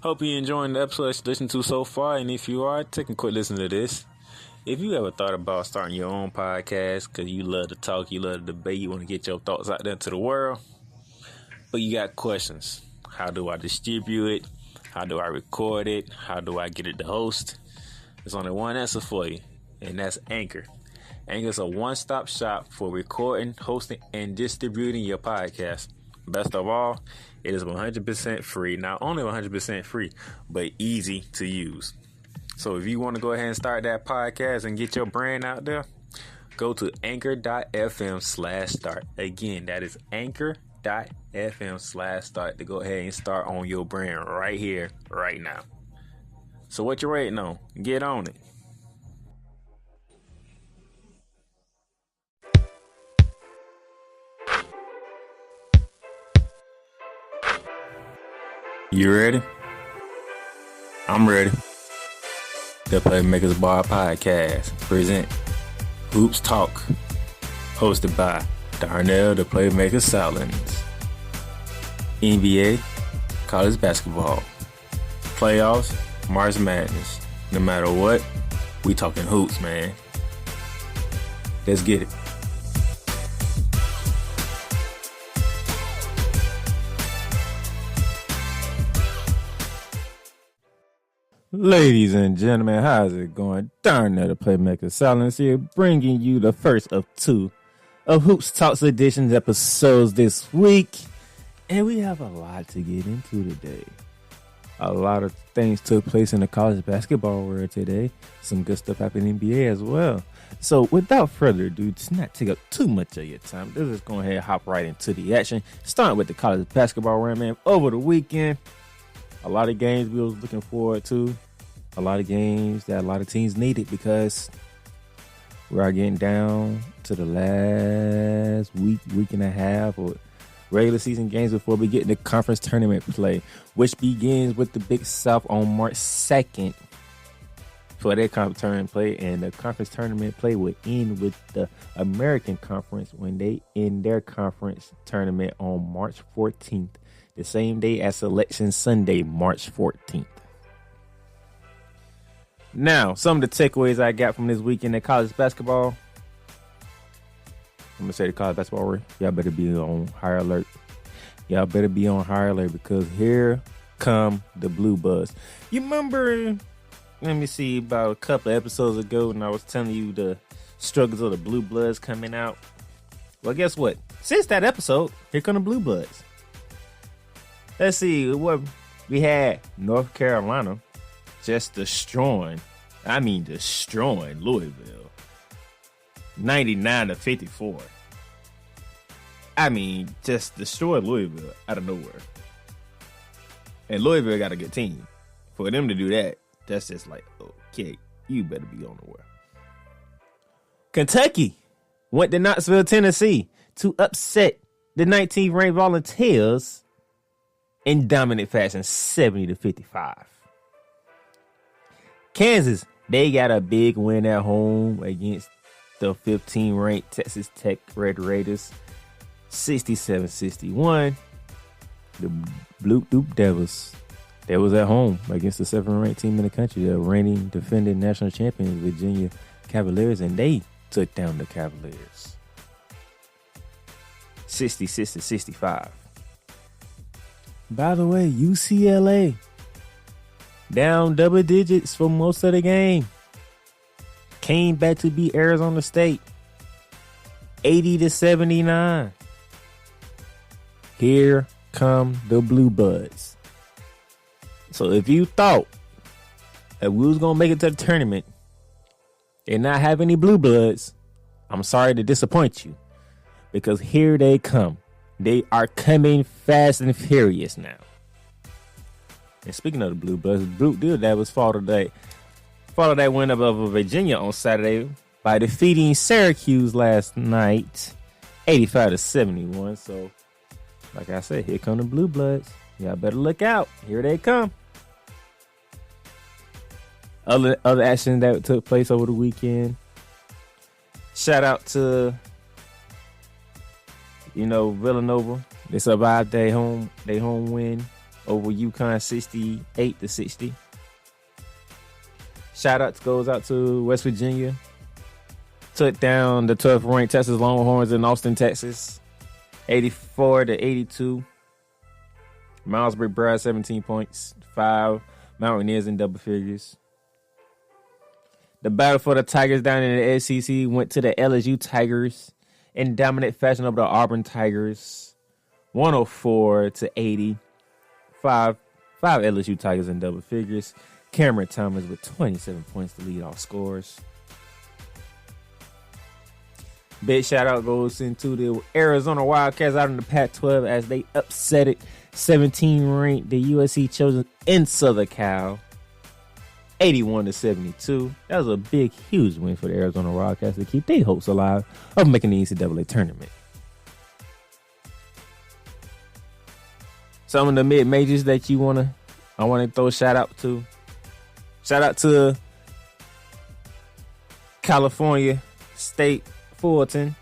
Hope you're enjoying the episode that you listened to so far, and if you are, take a quick listen to this. If you ever thought about starting your own podcast because you love to talk, you love to debate, you want to get your thoughts out there to the world, but you got questions. How do I distribute it? How do I record it? How do I get it to host? There's only one answer for you, and that's Anchor. Anchor is a one-stop shop for recording, hosting, and distributing your podcast. Best of all, it is 100% free. Not only 100% free, but easy to use. So if you want to go ahead and start that podcast and get your brand out there, go to anchor.fm/start. Again, that is anchor.fm/start to go ahead and start on your brand right here, right now. So what you waiting on? Get on it. You ready? I'm ready. The Playmakers Bar Podcast present Hoops Talk, hosted by Darnell the Playmaker Salins. NBA, college basketball, playoffs, March Madness. No matter what, we talking hoops, man. Let's get it. Ladies and gentlemen, how's it going? Darnell the Playmaker Silence here, bringing you the first of two of Hoops Talks Editions episodes this week. And we have a lot to get into today. A lot of things took place in the college basketball world today. Some good stuff happened in the NBA as well. So without further ado, to not take up too much of your time, let's just go ahead and hop right into the action. Starting with the college basketball world, man. Over the weekend, a lot of games we was looking forward to. A lot of games that a lot of teams needed because we are getting down to the last week and a half of regular season games before we get into conference tournament play, which begins with the Big South on March 2nd for their conference tournament play. And the conference tournament play will end with the American Conference when they end their conference tournament on March 14th. The same day as Selection Sunday, March 14th. Now, some of the takeaways I got from this weekend in college basketball. I'm going to say the college basketball world, y'all better be on high alert. Y'all better be on high alert because here come the Blue Bloods. You remember, let me see, about a couple of episodes ago when I was telling you the struggles of the Blue Bloods coming out? Well, guess what? Since that episode, here come the Blue Bloods. Let's see what we had. North Carolina just destroying Louisville. 99-54. Just destroyed Louisville out of nowhere. And Louisville got a good team. For them to do that, that's just like, okay, you better be on the way. Kentucky went to Knoxville, Tennessee to upset the 19th ranked Volunteers in dominant fashion, 70-55. Kansas, they got a big win at home against the 15th ranked Texas Tech Red Raiders, 67-61. The Blue Duke Devils, they was at home against the 7th ranked team in the country, the reigning defending national champions, Virginia Cavaliers, and they took down the Cavaliers, 66-65. By the way, UCLA down double digits for most of the game. Came back to beat Arizona State, 80-79. Here come the Blue Bloods. So if you thought that we was gonna make it to the tournament and not have any Blue Bloods, I'm sorry to disappoint you, because here they come. They are coming fast and furious now. And speaking of the Blue Bloods, Blue Devils followed that win over Virginia on Saturday by defeating Syracuse last night, 85-71. So, like I said, here come the Blue Bloods. Y'all better look out. Here they come. Other action that took place over the weekend. Shout out to Villanova. They survived their home win over UConn 68-60. Shout out goes out to West Virginia. Took down the 12th ranked Texas Longhorns in Austin, Texas, 84-82. Miles McBride 17 points, 5 Mountaineers in double figures. The battle for the Tigers down in the SEC went to the LSU Tigers in dominant fashion over the Auburn Tigers, 104-80. 5 LSU Tigers in double figures. Cameron Thomas with 27 points to lead all scorers. Big shout out goes into the Arizona Wildcats out in the Pac-12 as they upset it. 17 ranked the USC Chosen in Southern Cal, 81-72. That was a big, huge win for the Arizona Wildcats to keep their hopes alive of making the NCAA tournament. Some of the mid-majors that I want to throw a shout out to. Shout out to California State Fulton.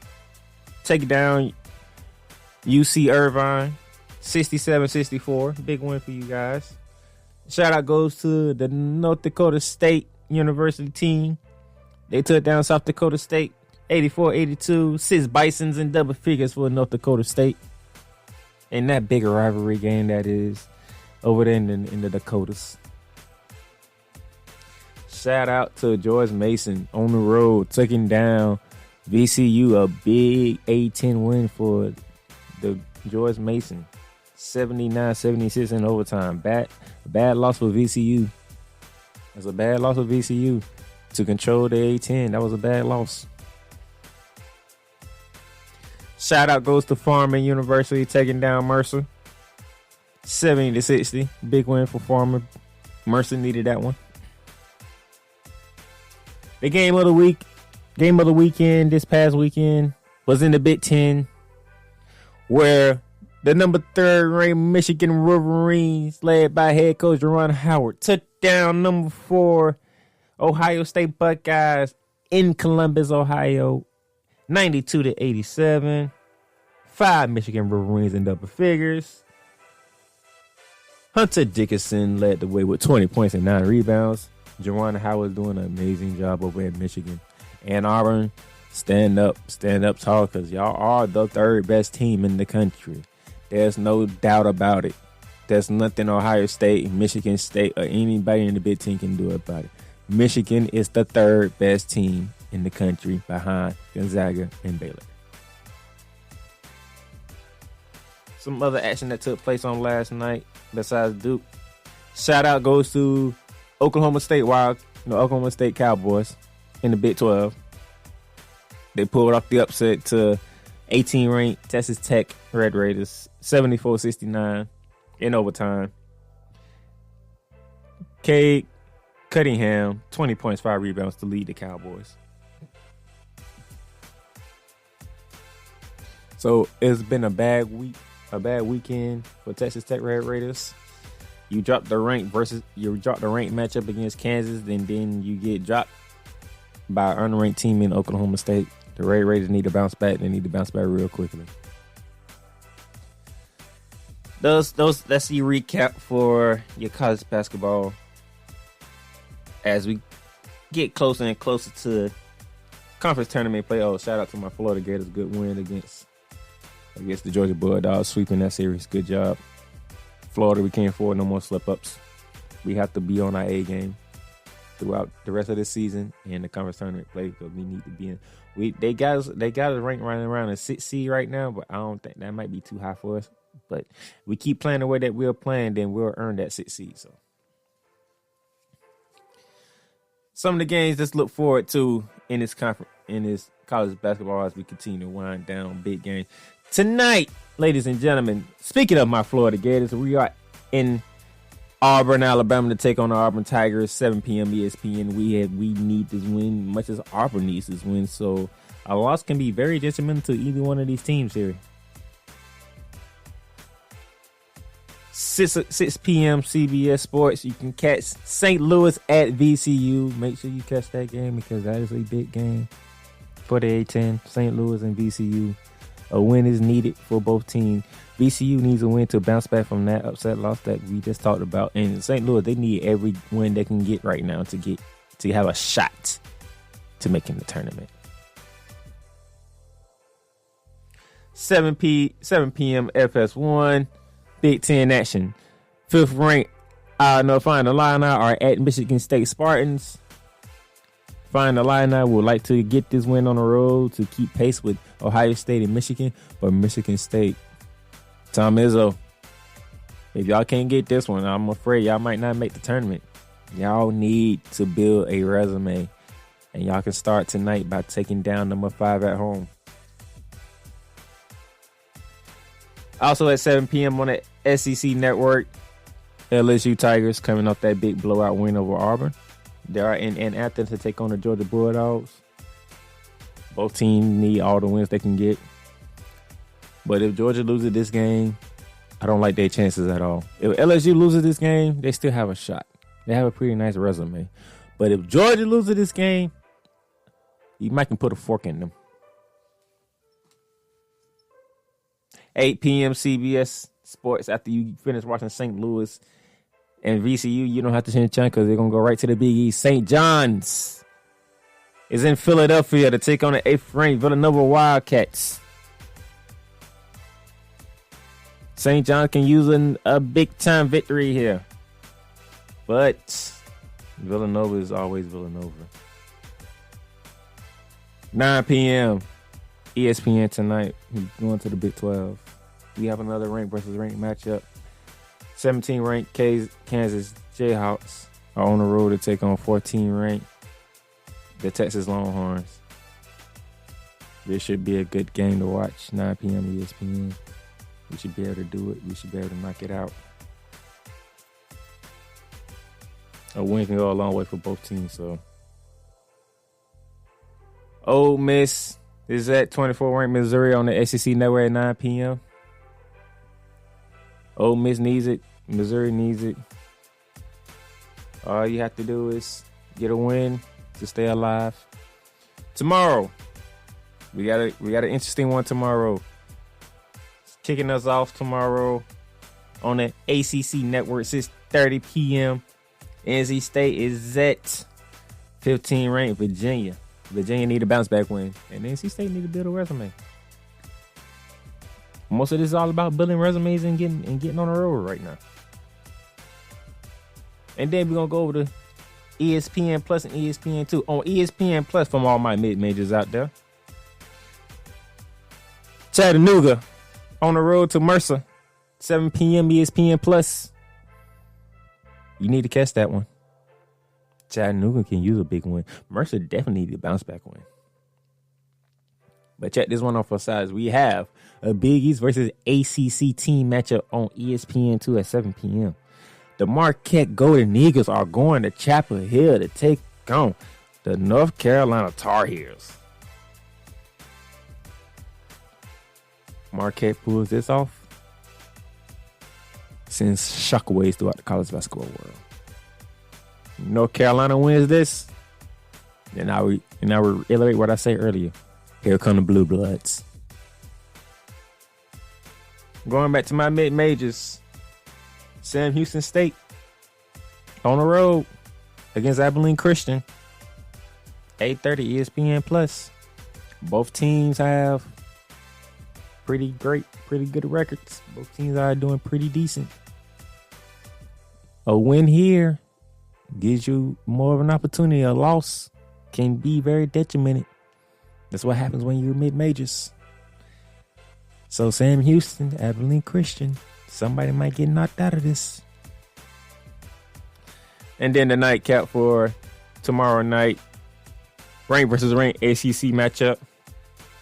Take down UC Irvine, 67-64. Big win for you guys. Shout out goes to the North Dakota State University team. They took down South Dakota State, 84-82. 6 Bisons in double figures for North Dakota State. In that bigger rivalry game that is over there in the Dakotas. Shout out to George Mason on the road, taking down VCU, a big A-10 win for the George Mason. 79-76 in overtime. Bad loss for VCU. That's a bad loss for VCU to control the A-10. That was a bad loss. Shout out goes to Furman University taking down Mercer. 70-60. Big win for Furman. Mercer needed that one. The game of the weekend this past weekend was in the Big Ten, where the number 3 ranked Michigan Wolverines, led by head coach Jerron Howard, took down number 4 Ohio State Buckeyes in Columbus, Ohio, 92-87. 5 Michigan Wolverines in double figures. Hunter Dickinson led the way with 20 points and 9 rebounds. Jerron Howard doing an amazing job over at Michigan. And Auburn, stand up tall, because y'all are the 3rd best team in the country. There's no doubt about it. There's nothing Ohio State, Michigan State, or anybody in the Big Ten can do about it. Michigan is the 3rd best team in the country behind Gonzaga and Baylor. Some other action that took place on last night besides Duke. Shout out goes to Oklahoma State Cowboys in the Big 12. They pulled off the upset to 18-ranked Texas Tech Red Raiders, 74-69 in overtime. Cade Cunningham, 20 points, 5 rebounds to lead the Cowboys. So it's been a bad weekend for Texas Tech Red Raiders. You drop the ranked matchup against Kansas, and then you get dropped by an unranked team in Oklahoma State. The Red Raiders need to bounce back. They need to bounce back real quickly. That's the recap for your college basketball as we get closer and closer to conference tournament play. Oh, shout out to my Florida Gators. Good win against the Georgia Bulldogs, sweeping that series. Good job. Florida, we can't afford no more slip-ups. We have to be on our A game throughout the rest of the season and the conference tournament play, because we need to be in. They got us ranked right around a 6 seed right now, but I don't think that might be too high for us. But we keep playing the way that we're playing, then we'll earn that 6 seed. So some of the games let's look forward to in this college basketball as we continue to wind down big games. Tonight, ladies and gentlemen, speaking of my Florida Gators, we are in Auburn, Alabama to take on the Auburn Tigers, 7 p.m. ESPN. We need this win much as Auburn needs this win. So a loss can be very detrimental to either one of these teams here. 6 p.m. CBS Sports. You can catch St. Louis at VCU. Make sure you catch that game because that is a big game for the A-10. St. Louis and VCU. A win is needed for both teams. VCU needs a win to bounce back from that upset loss that we just talked about. And St. Louis, they need every win they can get right now to have a shot to making the tournament. 7 p.m. FS1, Big Ten action. 5th ranked North Carolina are at Michigan State Spartans. Find the Illini would like to get this win on the road to keep pace with Ohio State and Michigan, but Michigan State, Tom Izzo, if y'all can't get this one, I'm afraid y'all might not make the tournament. Y'all need to build a resume, and y'all can start tonight by taking down number 5 at home. Also at 7 p.m. on the SEC Network, LSU Tigers coming off that big blowout win over Auburn. They are in Athens to take on the Georgia Bulldogs. Both teams need all the wins they can get. But if Georgia loses this game, I don't like their chances at all. If LSU loses this game, they still have a shot. They have a pretty nice resume. But if Georgia loses this game, you might can put a fork in them. 8 p.m. CBS Sports after you finish watching St. Louis and VCU, you don't have to change the channel because they're going to go right to the Big East. St. John's is in Philadelphia to take on the 8th ranked Villanova Wildcats. St. John's can use a big-time victory here. But Villanova is always Villanova. 9 p.m. ESPN tonight. We're going to the Big 12. We have another ranked versus ranked matchup. 17 ranked Kansas Jayhawks are on the road to take on 14 ranked the Texas Longhorns. This should be a good game to watch. 9 p.m. ESPN. We should be able to do it. We should be able to knock it out. A win can go a long way for both teams. So, Ole Miss is at 24 ranked Missouri on the SEC Network at 9 p.m. Ole Miss needs it. Missouri needs it. All you have to do is get a win to stay alive. Tomorrow, we got an interesting one tomorrow. Kicking us off tomorrow on the ACC Network, 6:30 p.m. NC State is at 15 ranked Virginia. Virginia need a bounce back win, and NC State need to build a resume. Most of this is all about building resumes and getting on the road right now. And then we're gonna go over to ESPN Plus and ESPN2. On ESPN Plus, from all my mid-majors out there, Chattanooga on the road to Mercer, 7 p.m. ESPN Plus. You need to catch that one. Chattanooga can use a big win. Mercer definitely need a bounce back win. But check this one off for size. We have a Big East versus ACC team matchup on ESPN2 at 7 p.m. The Marquette Golden Eagles are going to Chapel Hill to take on the North Carolina Tar Heels. Marquette pulls this off, sends shockwaves throughout the college basketball world. North Carolina wins this, then I will reiterate what I said earlier. Here come the Blue Bloods. Going back to my mid-majors, Sam Houston State on the road against Abilene Christian, 8:30 ESPN Plus. Both teams have pretty good records. Both teams are doing pretty decent. A win here gives you more of an opportunity. A loss can be very detrimental. That's what happens when you're mid-majors. So Sam Houston, Abilene Christian, somebody might get knocked out of this. And then the nightcap for tomorrow night, ranked versus ranked ACC matchup,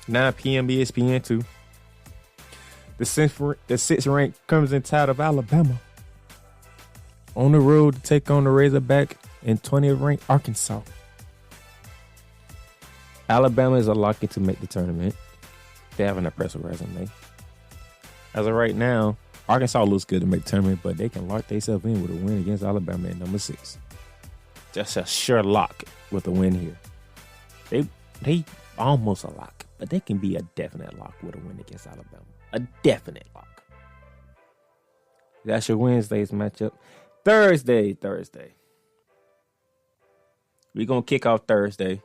9 p.m. ESPN2. The 6th ranked Crimson Tide of Alabama on the road to take on the Razorback and 20th ranked Arkansas. Alabama is a lock to make the tournament. They have an impressive resume. As of right now, Arkansas looks good to make the tournament, but they can lock themselves in with a win against Alabama at number 6. Just a sure lock with a win here. They almost a lock, but they can be a definite lock with a win against Alabama. A definite lock. That's your Wednesday's matchup. Thursday. We're going to kick off Thursday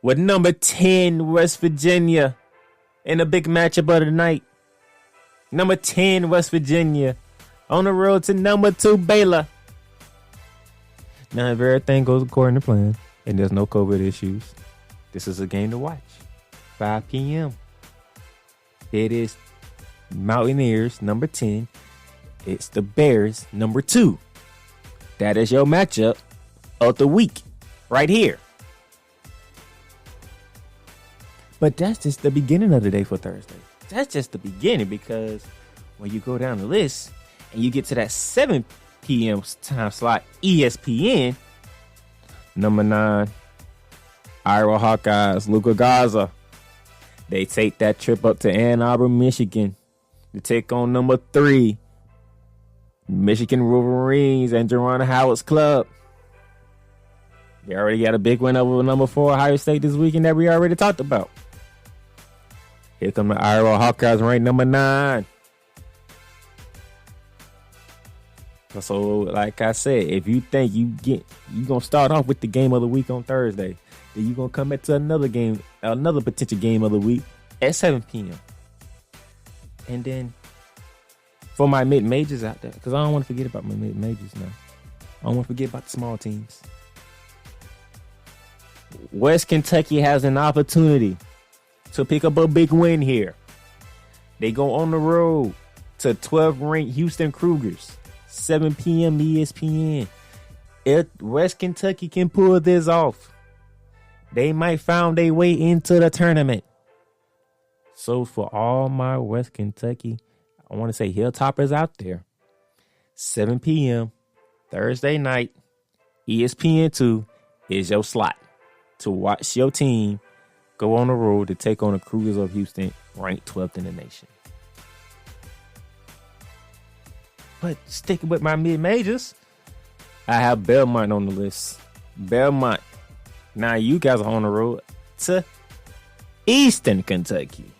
with number 10, West Virginia, in a big matchup of the night. Number 10, West Virginia, on the road to number 2, Baylor. Now, if everything goes according to plan and there's no COVID issues, this is a game to watch. 5 p.m. It is Mountaineers, number 10. It's the Bears, number 2. That is your matchup of the week right here. But that's just the beginning of the day for Thursday. That's just the beginning, because when you go down the list and you get to that 7 p.m. time slot, ESPN, number 9, Iowa Hawkeyes, Luka Garza. They take that trip up to Ann Arbor, Michigan to take on number 3, Michigan Wolverines and Jerron Howard's club. They already got a big win over number 4, Ohio State this weekend that we already talked about. Here come the Iowa Hawkeyes, ranked number 9. So, like I said, if you think you gonna start off with the game of the week on Thursday, then you gonna come back to another game, another potential game of the week at 7 p.m. And then for my mid-majors out there, because I don't want to forget about my mid-majors now. I don't want to forget about the small teams. West Kentucky has an opportunity to pick up a big win here. They go on the road to 12th-ranked Houston Cougars, 7 p.m. ESPN. If West Kentucky can pull this off, they might find their way into the tournament. So for all my West Kentucky, I want to say Hilltoppers out there, 7 p.m. Thursday night, ESPN2 is your slot to watch your team go on the road to take on the Cougars of Houston, ranked 12th in the nation. But sticking with my mid-majors, I have Belmont on the list. Belmont. Now you guys are on the road to Eastern Kentucky,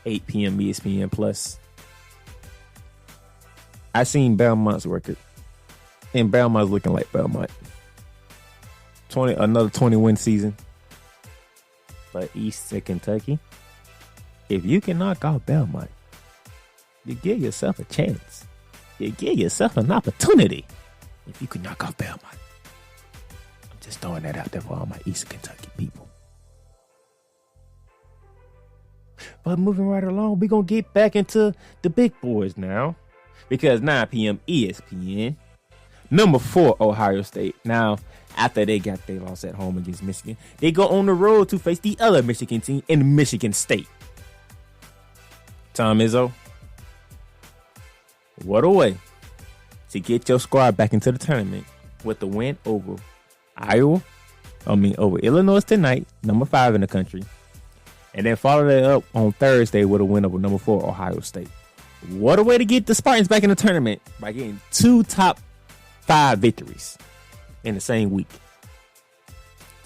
8 p.m. ESPN Plus. I seen Belmont's record, and Belmont's looking like Belmont. Another 20-win season. But Eastern Kentucky, if you can knock out Belmont, you give yourself a chance. You give yourself an opportunity if you can knock out Belmont. I'm just throwing that out there for all my Eastern Kentucky people. But moving right along, we're going to get back into the big boys now. Because 9 p.m. ESPN, number 4, Ohio State. Now, after they got their loss at home against Michigan, they go on the road to face the other Michigan team in Michigan State. Tom Izzo, what a way to get your squad back into the tournament with the win over over Illinois tonight, number 5 in the country. And then follow that up on Thursday with a win over number 4, Ohio State. What a way to get the Spartans back in the tournament by getting 2 top 5 victories in the same week.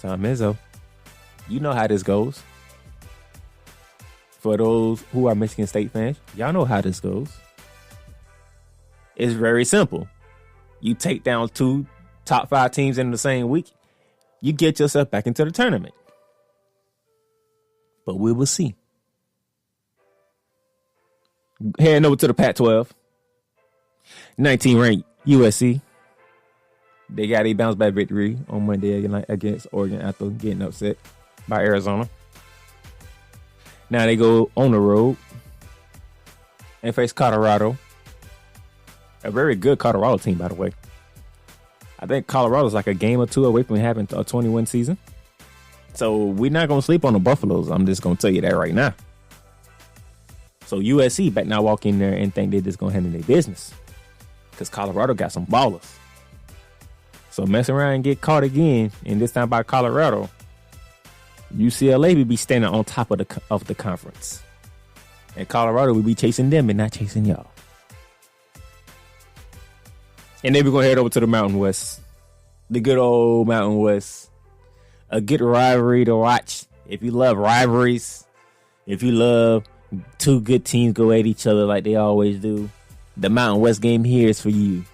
Tom Izzo, you know how this goes. For those who are Michigan State fans, y'all know how this goes. It's very simple. You take down 2 top 5 teams in the same week, you get yourself back into the tournament. But we will see. Heading over to the Pac-12. 19th-ranked USC. They got a bounce-back victory on Monday against Oregon after getting upset by Arizona. Now they go on the road and face Colorado. A very good Colorado team, by the way. I think Colorado's like a game or 2 away from having a 20-win season. So we're not going to sleep on the Buffaloes. I'm just going to tell you that right now. So USC better not walk in there and think they're just going to handle their business. Because Colorado got some ballers. So mess around and get caught again, and this time by Colorado, UCLA will be standing on top of the conference. And Colorado will be chasing them and not chasing y'all. And then we're going to head over to the Mountain West. The good old Mountain West. A good rivalry to watch. If you love rivalries, if you love 2 good teams go at each other like they always do, The Mountain West game here is for you.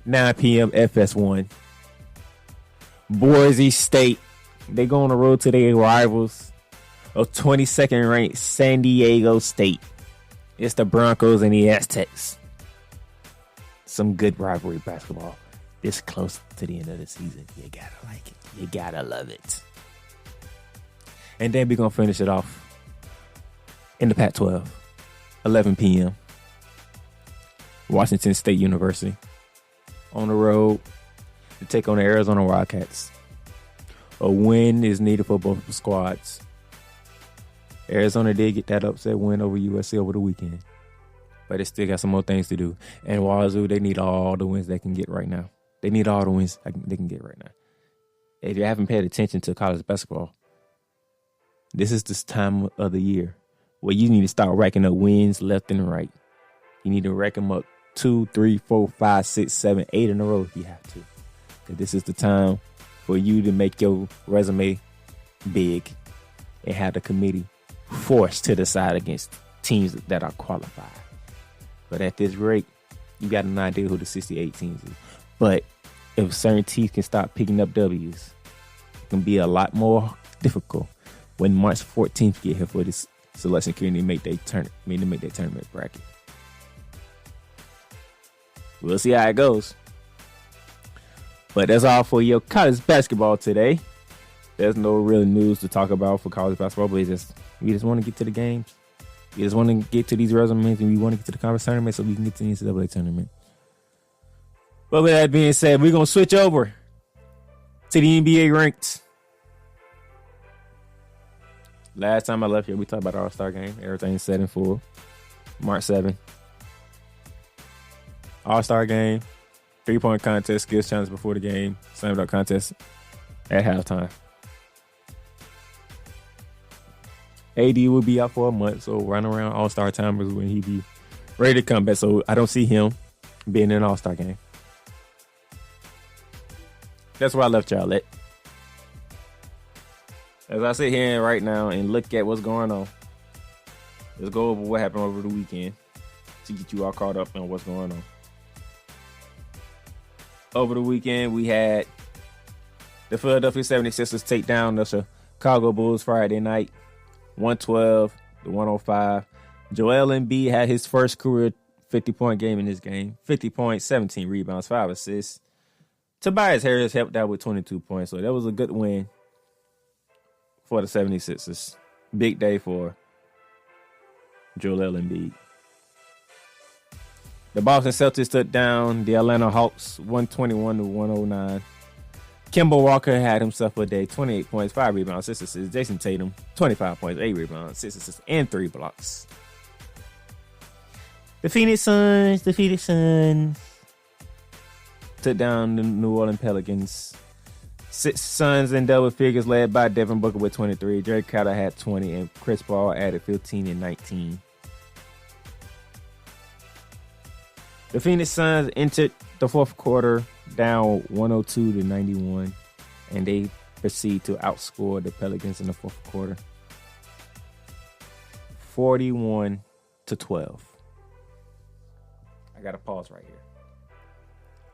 9 p.m. FS1. Boise State. They go on the road to their rivals of 22nd ranked San Diego State. It's the Broncos and the Aztecs. Some good rivalry basketball. This close to the end of the season. You gotta like it. You gotta love it. And then we're going to finish it off in the Pac-12. 11 p.m. Washington State University. On the road to take on the Arizona Wildcats. A win is needed for both squads. Arizona did get that upset win over USC over the weekend. But they still got some more things to do. And Wazoo, they need all the wins they can get right now. They need all the wins they can get right now. If you haven't paid attention to college basketball, this is this time of the year where you need to start racking up wins left and right. You need to rack them up 2, 3, 4, 5, 6, 7, 8 in a row if you have to. Because this is the time for you to make your resume big and have the committee forced to decide against teams that are qualified. But at this rate, you got an idea who the 68 teams is. But if certain teams can start picking up W's, it can be a lot more difficult when March 14th get here for this selection committee to make their tournament bracket. We'll see how it goes. But that's all for your college basketball today. There's no real news to talk about for college basketball, but we just want to get to the games. We just want to get to these resumes, and we want to get to the conference tournament so we can get to the NCAA tournament. But with that being said, we're going to switch over to the NBA ranked. Last time I left here, we talked about the All-Star game. Everything's set in full. March 7th. All-Star game. 3-point contest. Skills challenge before the game. Slam dunk contest at halftime. AD will be out for a month, so right around All-Star time is when he be ready to come back. So I don't see him being in an All-Star game. That's where I left y'all at. As I sit here right now and look at what's going on, let's go over what happened over the weekend to get you all caught up on what's going on. Over the weekend, we had the Philadelphia 76ers take down the Chicago Bulls Friday night, 112-105. Joel Embiid had his first career 50-point game in this game. 50 points, 17 rebounds, 5 assists. Tobias Harris helped out with 22 points, so that was a good win for the 76ers. Big day for Joel Embiid. The Boston Celtics took down the Atlanta Hawks 121-109. Kemba Walker had himself a day, 28 points, 5 rebounds, 6 assists. Jason Tatum, 25 points, 8 rebounds, 6 assists, and 3 blocks. The Phoenix Suns took down the New Orleans Pelicans. 6 Suns in double figures led by Devin Booker with 23. Drake Crowder had 20, and Chris Paul added 15 and 19. The Phoenix Suns entered the fourth quarter down 102-91, and they proceed to outscore the Pelicans in the fourth quarter 41-12. I got to pause right here.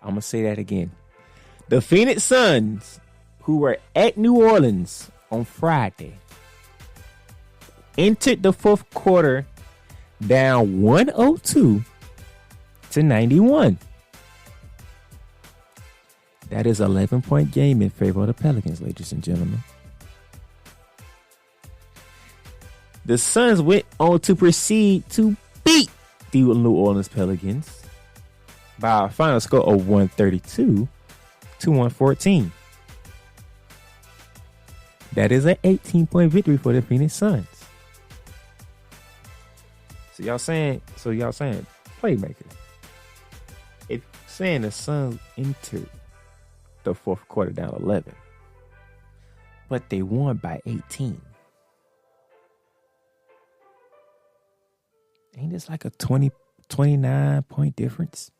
I'm going to say that again. The Phoenix Suns, who were at New Orleans on Friday, entered the fourth quarter down 102-91. That is an 11-point game in favor of the Pelicans, ladies and gentlemen. The Suns went on to proceed to beat the New Orleans Pelicans by a final score of 132-114. That is an 18-point victory for the Phoenix Suns. So y'all saying playmaker. If saying the Suns entered the fourth quarter down 11, but they won by 18. Ain't this like a 29-point difference?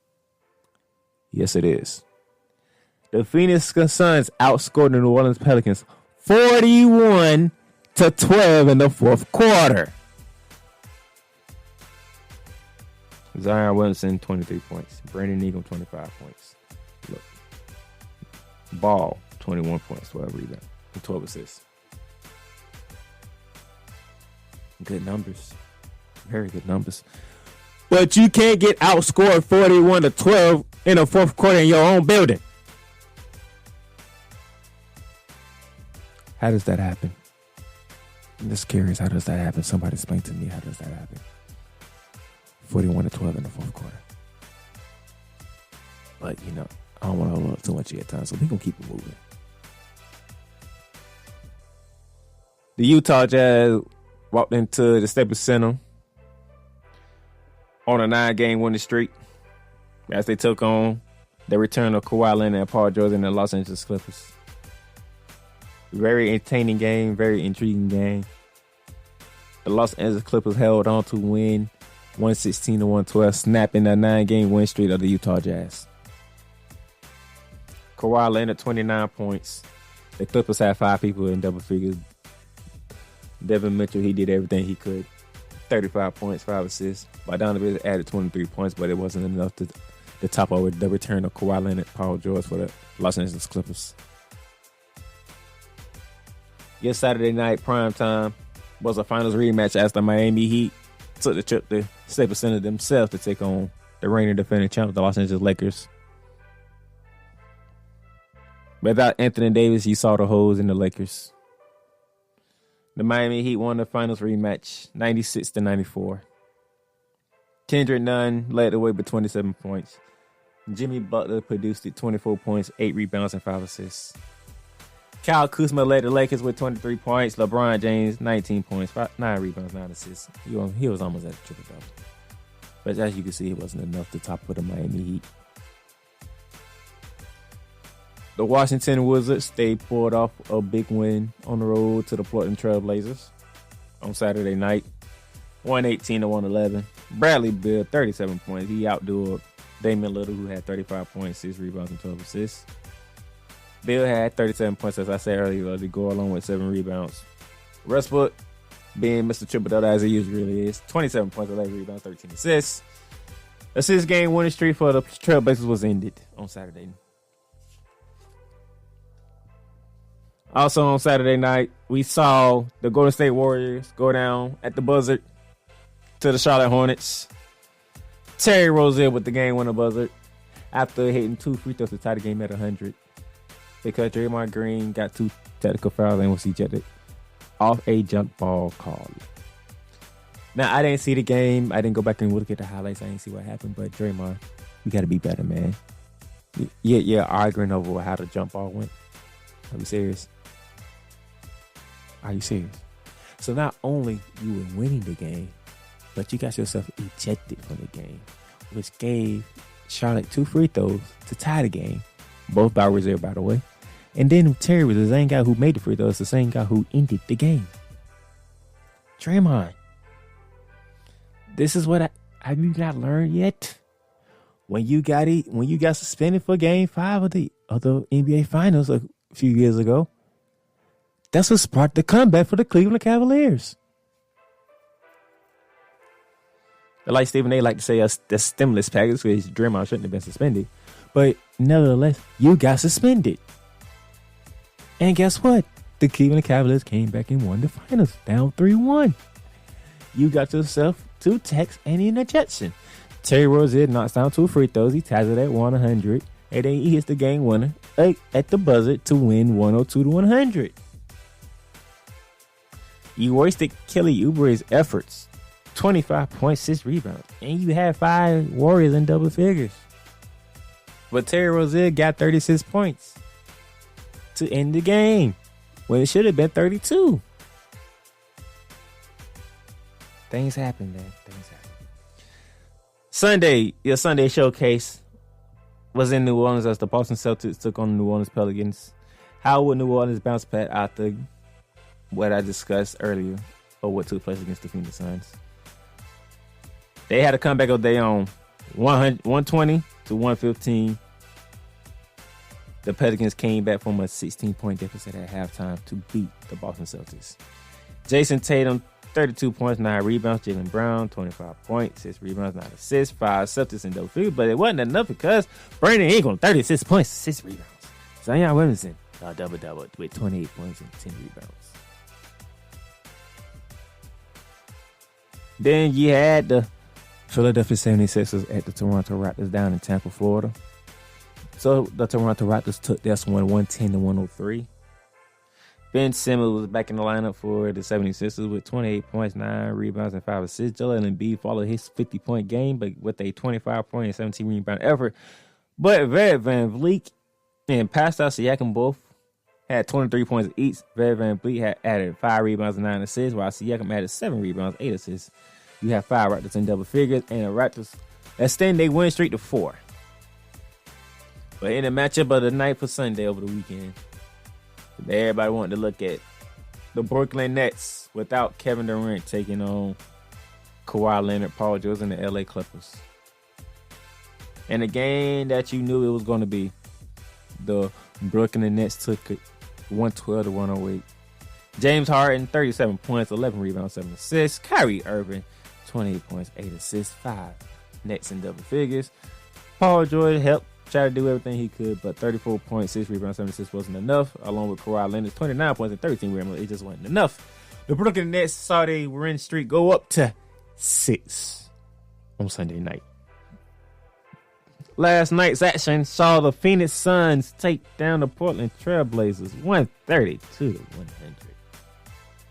Yes, it is. The Phoenix Suns outscored the New Orleans Pelicans 41-12 in the fourth quarter. Zion Williamson, 23 points. Brandon Ingram, 25 points. Look. Ball, 21 points, 12 rebounds, and 12 assists. Good numbers. Very good numbers. But you can't get outscored 41-12 in the fourth quarter in your own building. How does that happen? I'm just curious, how does that happen? Somebody explain to me, how does that happen? 41-12 in the fourth quarter. But, I don't want to hold up too much yet time, so we're going to keep it moving. The Utah Jazz walked into the Staples Center on a 9-game winning streak as they took on the return of Kawhi Leonard and Paul George and the Los Angeles Clippers. Very entertaining game, very intriguing game. The Los Angeles Clippers held on to win 116-112, snapping the 9-game win streak of the Utah Jazz. Kawhi Leonard, 29 points. The Clippers had 5 people in double figures. Devin Mitchell, he did everything he could. 35 points, 5 assists. Bogdanovic added 23 points, but it wasn't enough to top over the return of Kawhi Leonard, Paul George for the Los Angeles Clippers. Yes, Saturday night, prime time, was a finals rematch as the Miami Heat took the trip to Staples Center themselves to take on the reigning defending champs, the Los Angeles Lakers. Without Anthony Davis, you saw the holes in the Lakers. The Miami Heat won the finals rematch, 96-94. Kendrick Nunn led the way with 27 points. Jimmy Butler produced 24 points, 8 rebounds, and 5 assists. Kyle Kuzma led the Lakers with 23 points. LeBron James, 19 points, 9 rebounds, 9 assists. He was almost at the triple-double. But as you can see, it wasn't enough to top for the Miami Heat. The Washington Wizards, they pulled off a big win on the road to the Portland Trail Blazers on Saturday night, 118-111. Bradley Beal, 37 points. He outdueled Damian Lillard, who had 35 points, 6 rebounds, and 12 assists. Bill had 37 points, as I said earlier, to go along with 7 rebounds. Westbrook, being Mr. Triple-Double as he usually is, 27 points, 11 rebounds, 13 assists. The 6-game winning streak for the Trailblazers was ended on Saturday. Also on Saturday night, we saw the Golden State Warriors go down at the buzzer to the Charlotte Hornets. Terry Rozier with the game-winner buzzer after hitting 2 free throws to tie the game at 100. Because Draymond Green got 2 technical fouls and was ejected off a jump ball call. Now, I didn't see the game. I didn't go back and look at the highlights. I didn't see what happened. But Draymond, we got to be better, man. Yeah, arguing over how the jump ball went. Are you serious? Are you serious? So not only you were winning the game, but you got yourself ejected from the game, which gave Charlotte 2 free throws to tie the game. Both by Rozier, by the way. And then Terry was the same guy who made the free throws, the same guy who ended the game. Draymond. This is what have you not learned yet? When you got suspended for Game 5 of the NBA Finals a few years ago, that's what sparked the comeback for the Cleveland Cavaliers. Like Stephen A. like to say, the stimulus package, because Draymond shouldn't have been suspended. But nevertheless, you got suspended. And guess what? The Cleveland Cavaliers came back and won the finals, down 3-1. You got yourself 2 techs and an ejection. Terry Rozier knocks down 2 free throws. He ties it at 100. And then he hits the game winner at the buzzer to win 102-100. You wasted Kelly Oubre's efforts. 25.6 rebounds. And you had 5 Warriors in double figures. But Terry Rozier got 36 points to end the game when it should have been 32. Things happen, man. Things happen. Your Sunday showcase was in New Orleans as the Boston Celtics took on the New Orleans Pelicans. How would New Orleans bounce back after what I discussed earlier or what took place against the Phoenix Suns? They had a comeback of their own, 120-115. The Pelicans came back from a 16-point deficit at halftime to beat the Boston Celtics. Jason Tatum, 32 points, 9 rebounds. Jaylen Brown, 25 points, 6 rebounds, 9 assists, 5 Celtics in double figures. But it wasn't enough because Brandon Ingram, 36 points, 6 rebounds. Zion Williamson, double-double with 28 points and 10 rebounds. Then you had the Philadelphia 76ers at the Toronto Raptors down in Tampa, Florida. So the Toronto Raptors took this one 110-103. Ben Simmons was back in the lineup for the 76ers with 28 points, 9 rebounds, and 5 assists. Joel Embiid followed his 50-point game, but with a 25-point and 17 rebound effort. But Fred VanVleet and Pascal Siakam both had 23 points each. Fred VanVleet had added 5 rebounds and 9 assists, while Siakam added 7 rebounds, 8 assists. You have 5 Raptors in double figures, and the Raptors extend their win streak to 4. But in the matchup of the night for Sunday over the weekend, everybody wanted to look at the Brooklyn Nets without Kevin Durant taking on Kawhi Leonard, Paul George, and the LA Clippers. And a game that you knew it was going to be, the Brooklyn Nets took it 112-108. James Harden, 37 points, 11 rebounds, 7 assists. Kyrie Irving, 28 points, 8 assists, 5 Nets in double figures. Paul George helped try to do everything he could, but 34 points, 6 rebounds, 7 assists wasn't enough, along with Kawhi Leonard's 29 points and 13 rebounds. It just wasn't enough. The Brooklyn Nets saw their win streak go up to 6 on Sunday night. Last night's action saw the Phoenix Suns take down the Portland Trail Blazers 132-100.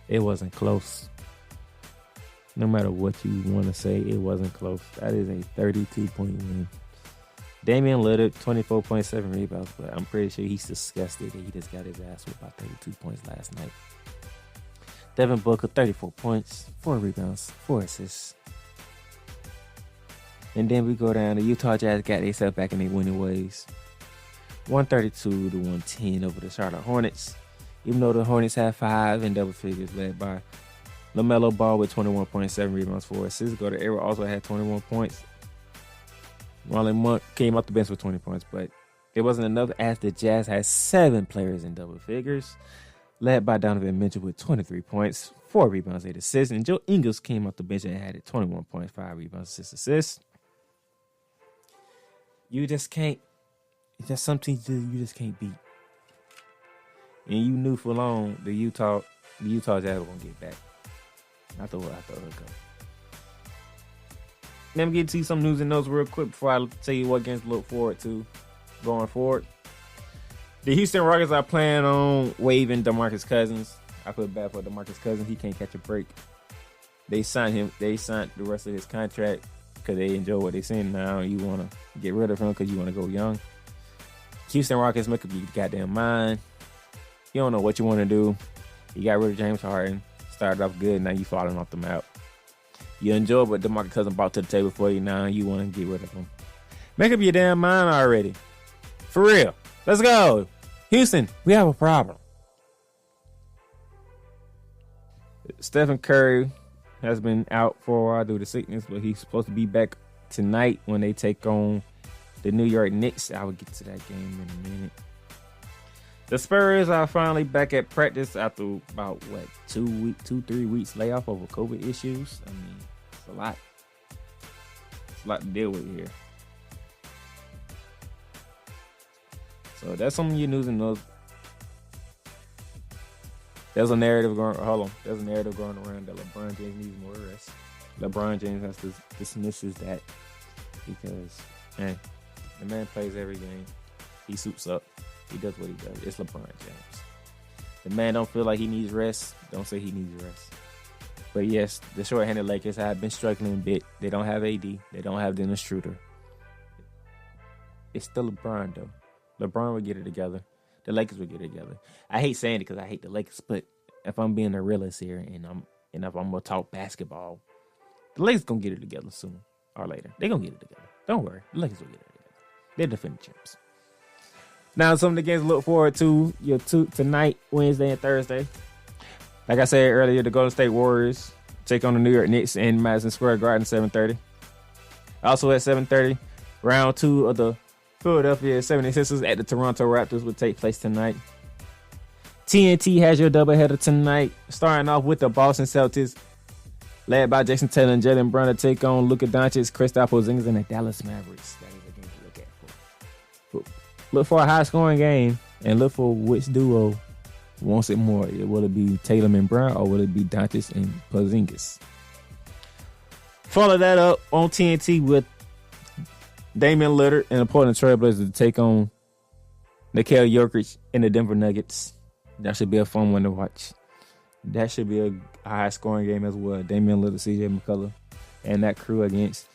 It wasn't close. No matter what you want to say, it wasn't close. That is a 32-point win. Damian Lillard, 24.7 rebounds, but I'm pretty sure he's disgusted that he just got his ass whipped by 32 points last night. Devin Booker, 34 points, 4 rebounds, 4 assists. And then we go down. The Utah Jazz got themselves back in their winning ways. 132-110 over the Charlotte Hornets. Even though the Hornets had 5 in double figures, led by LaMelo Ball with 21.7 rebounds, 4 assists. Gordon Hayward also had 21 points. Marlon Monk came off the bench with 20 points, but it wasn't enough as the Jazz had 7 players in double figures, led by Donovan Mitchell with 23 points, 4 rebounds, 8 assists. And Joe Ingles came off the bench and added 21 points, 5 rebounds, 6 assists. You just can't. It's just something you just can't beat. And you knew for long the Utah Jazz were gonna get back. I thought it would go. Let me get to you some news and notes real quick before I tell you what games to look forward to going forward. The Houston Rockets are planning on waiving DeMarcus Cousins. I feel bad for DeMarcus Cousins. He can't catch a break. They signed him. They signed the rest of his contract because they enjoy what they're seeing now. You want to get rid of him because you want to go young. Houston Rockets, make up your goddamn mind. You don't know what you want to do. You got rid of James Harden. Started off good. Now you falling off the map. You enjoy what DeMarcus Cousins brought to the table for you. Now you want to get rid of him. Make up your damn mind already. For real. Let's go. Houston, we have a problem. Stephen Curry has been out for a while due to sickness, but he's supposed to be back tonight when they take on the New York Knicks. I will get to that game in a minute. The Spurs are finally back at practice after about, 2-3 weeks layoff over COVID issues. I mean, it's a lot. It's a lot to deal with here. So that's some of your news and notes. There's a narrative going around that LeBron James needs more rest. LeBron James has to dismisses that because, man, the man plays every game. He suits up. He does what he does. It's LeBron James. The man don't feel like he needs rest. Don't say he needs rest. But yes, the short-handed Lakers have been struggling a bit. They don't have AD. They don't have Dennis Schroeder. It's still LeBron, though. LeBron will get it together. The Lakers will get it together. I hate saying it because I hate the Lakers, but if I'm being a realist here and if I'm gonna talk basketball, the Lakers gonna get it together sooner or later. They're gonna get it together. Don't worry. The Lakers will get it together. They're defending champs. Now, some of the games to look forward to tonight, Wednesday and Thursday. Like I said earlier, the Golden State Warriors take on the New York Knicks in Madison Square Garden, 7:30. Also at 7:30, round 2 of the Philadelphia 76ers at the Toronto Raptors will take place tonight. TNT has your doubleheader tonight, starting off with the Boston Celtics led by Jason Taylor and Jalen Brown to take on Luka Doncic, Kristaps Porzingis, and the Dallas Mavericks. That is a game to look at. Look for a high-scoring game and look for which duo wants it more. Will it be Taylor and Brown or will it be Doncic and Porzingis? Follow that up on TNT with Damian Lillard and the Portland Trailblazers to take on Nikola Jokic and the Denver Nuggets. That should be a fun one to watch. That should be a high-scoring game as well. Damian Lillard, CJ McCullough, and that crew against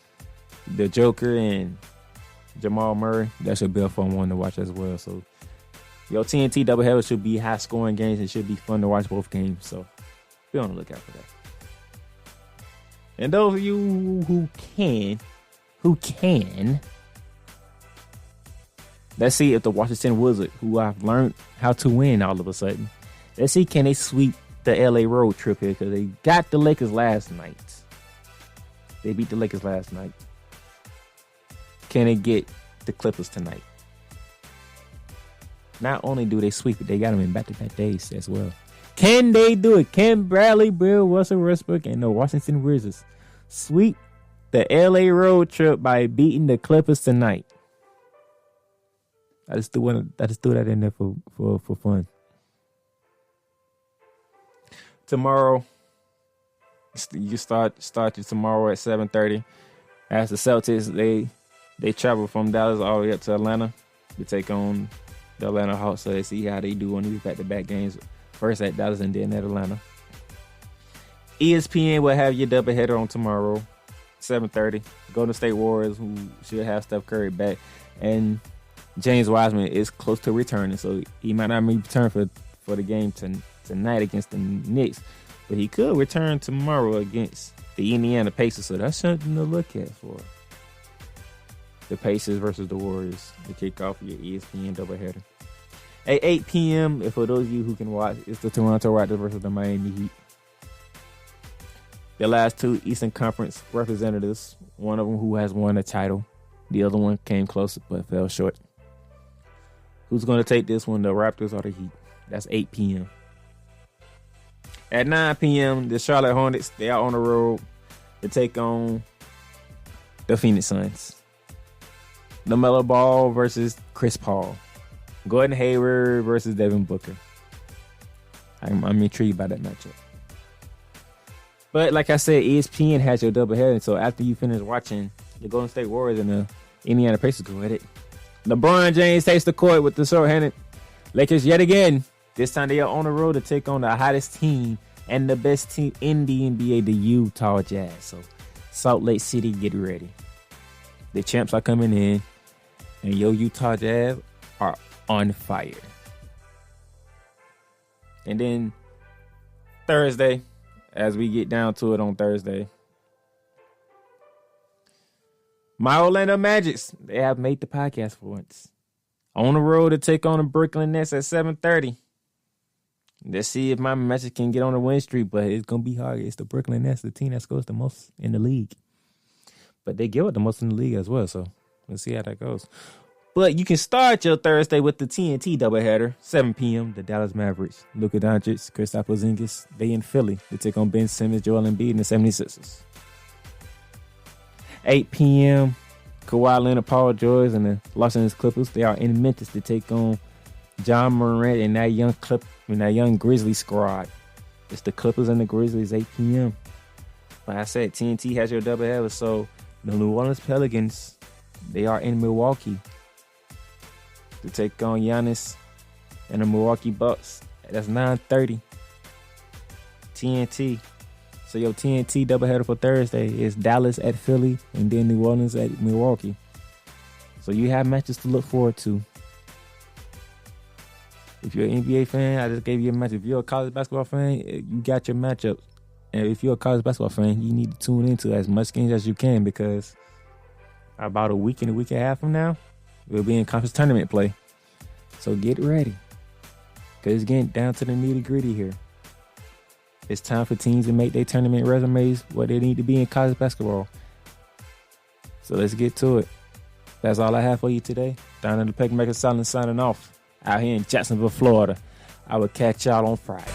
the Joker and Jamal Murray. That should be a fun one to watch as well. So, your TNT doubleheader should be high-scoring games. It should be fun to watch both games. So, be on the lookout for that. And those of you who can, let's see if the Washington Wizards, who I've learned how to win all of a sudden, let's see can they sweep the LA road trip here, because they got the Lakers last night. They beat the Lakers last night. Can they get the Clippers tonight? Not only do they sweep it, they got them in back-to-back days as well. Can they do it? Can Bradley Beal, Russell Westbrook, and the Washington Wizards sweep the LA road trip by beating the Clippers tonight? I just threw that in there for fun. Tomorrow, you start tomorrow at 7:30. As the Celtics, they travel from Dallas all the way up to Atlanta to take on the Atlanta Hawks. So they see how they do on these back-to-back games. First at Dallas and then at Atlanta. ESPN will have your doubleheader on tomorrow, 7:30. Golden State Warriors, who should have Steph Curry back, and James Wiseman is close to returning, so he might not return for the game tonight against the Knicks, but he could return tomorrow against the Indiana Pacers. So that's something to look at for the Pacers versus the Warriors to kick off your ESPN doubleheader. At 8 p.m., and for those of you who can watch, it's the Toronto Raptors versus the Miami Heat. The last two Eastern Conference representatives, one of them who has won a title, the other one came close but fell short. Who's going to take this one, the Raptors or the Heat? That's 8 p.m. At 9 p.m., the Charlotte Hornets, they are on the road to take on the Phoenix Suns. LaMelo Ball versus Chris Paul. Gordon Hayward versus Devin Booker. I'm intrigued by that matchup. But like I said, ESPN has your doubleheader. So after you finish watching the Golden State Warriors and the Indiana Pacers, go at it. LeBron James takes the court with the short-handed Lakers yet again. This time they are on the road to take on the hottest team and the best team in the NBA, the Utah Jazz. So Salt Lake City, get ready. The champs are coming in, and your Utah Jazz are on fire. And then Thursday, as we get down to it on Thursday, my Orlando Magics, they have made the podcast for once. On the road to take on the Brooklyn Nets at 7:30. Let's see if my Magic can get on the win streak, but it's going to be hard. It's the Brooklyn Nets, the team that scores the most in the league. But they give it the most in the league as well, so let's see how that goes. But you can start your Thursday with the TNT doubleheader, 7 p.m., the Dallas Mavericks. Luka Doncic, Kristaps Porzingis, they in Philly. They take on Ben Simmons, Joel Embiid, and the 76ers. 8 p.m., Kawhi Leonard, Paul George, and the Los Angeles Clippers. They are in Memphis to take on John Morant and that young Grizzlies squad. It's the Clippers and the Grizzlies, 8 p.m. Like I said, TNT has your doubleheader, so the New Orleans Pelicans, they are in Milwaukee to take on Giannis and the Milwaukee Bucks. That's 9:30. TNT. So your TNT doubleheader for Thursday is Dallas at Philly and then New Orleans at Milwaukee. So you have matches to look forward to. If you're an NBA fan, I just gave you a match. If you're a college basketball fan, you got your matchups. And if you're a college basketball fan, you need to tune into as much games as you can, because about a week and a half from now, we'll be in conference tournament play. So get ready, because it's getting down to the nitty gritty here. It's time for teams to make their tournament resumes where they need to be in college basketball. So let's get to it. That's all I have for you today. Down in the Playmaker Silence signing off out here in Jacksonville, Florida. I will catch y'all on Friday.